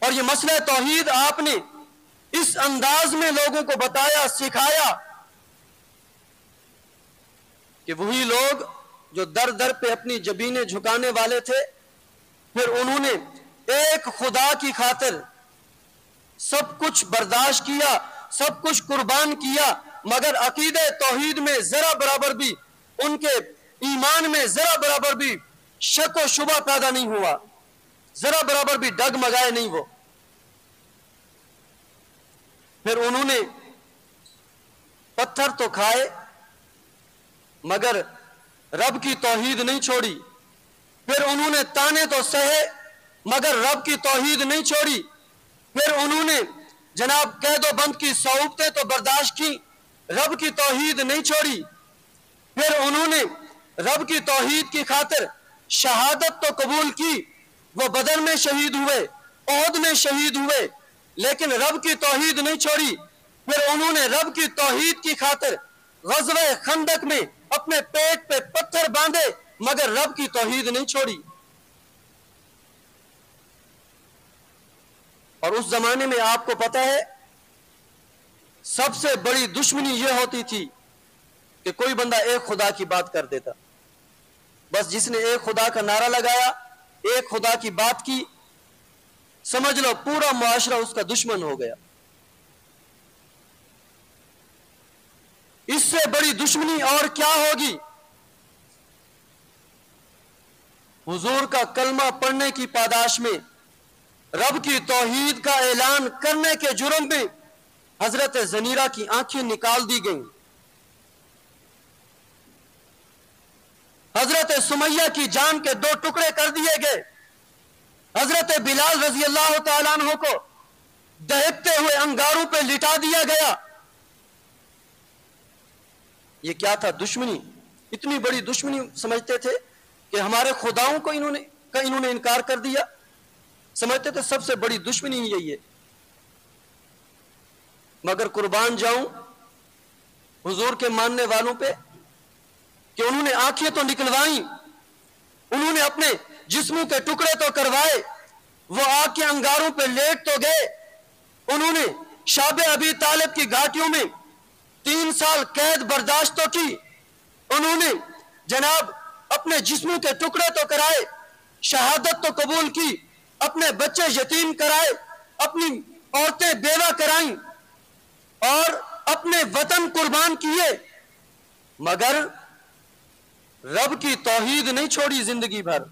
اور یہ مسئلہ توحید آپ نے اس انداز میں لوگوں کو بتایا، سکھایا کہ وہی لوگ جو در در پہ اپنی جبینیں جھکانے والے تھے، پھر انہوں نے ایک خدا کی خاطر سب کچھ برداشت کیا، سب کچھ قربان کیا، مگر عقیدہ توحید میں ذرا برابر بھی، ان کے ایمان میں ذرا برابر بھی شک و شبہ پیدا نہیں ہوا، ذرا برابر بھی ڈگمگائے نہیں وہ۔ پھر انہوں نے پتھر تو کھائے مگر رب کی توحید نہیں چھوڑی، پھر انہوں نے تانے تو سہے مگر رب کی توحید نہیں چھوڑی، پھر انہوں نے جناب قید و بند کی صعوبتیں تو برداشت کی، رب کی توحید نہیں چھوڑی، پھر انہوں نے رب کی توحید کی خاطر شہادت تو قبول کی، وہ بدر میں شہید ہوئے، احد میں شہید ہوئے، لیکن رب کی توحید نہیں چھوڑی، پھر انہوں نے رب کی توحید کی خاطر غزوہ خندق میں اپنے پیٹ پہ پتھر باندھے مگر رب کی توحید نہیں چھوڑی۔ اور اس زمانے میں آپ کو پتہ ہے سب سے بڑی دشمنی یہ ہوتی تھی کہ کوئی بندہ ایک خدا کی بات کر دیتا، بس جس نے ایک خدا کا نعرہ لگایا، ایک خدا کی بات کی، سمجھ لو پورا معاشرہ اس کا دشمن ہو گیا۔ اس سے بڑی دشمنی اور کیا ہوگی؟ حضور کا کلمہ پڑھنے کی پاداش میں رب کی توحید کا اعلان کرنے کے جرم میں حضرت زنیرہ کی آنکھیں نکال دی گئیں، حضرت سمیہ کی جان کے 2 ٹکڑے کر دیے گئے، حضرت بلال رضی اللہ تعالیٰ عنہ کو دہکتے ہوئے انگاروں پہ لٹا دیا گیا۔ یہ کیا تھا؟ دشمنی۔ اتنی بڑی دشمنی سمجھتے تھے کہ ہمارے خداؤں کو انہوں نے انکار کر دیا، سمجھتے تھے سب سے بڑی دشمنی یہی ہے۔ مگر قربان جاؤں حضور کے ماننے والوں پہ کہ انہوں نے آنکھیں تو نکلوائیں، انہوں نے اپنے جسموں کے ٹکڑے تو کروائے، وہ آگ کے انگاروں پہ لیٹ تو گئے، انہوں نے شاب ابی طالب کی گھاٹیوں میں 3 سال قید برداشت تو کی، انہوں نے جناب اپنے جسموں کے ٹکڑے تو کرائے، شہادت تو قبول کی، اپنے بچے یتیم کرائے، اپنی عورتیں بیوہ کرائیں اور اپنے وطن قربان کیے، مگر رب کی توحید نہیں چھوڑی زندگی بھر۔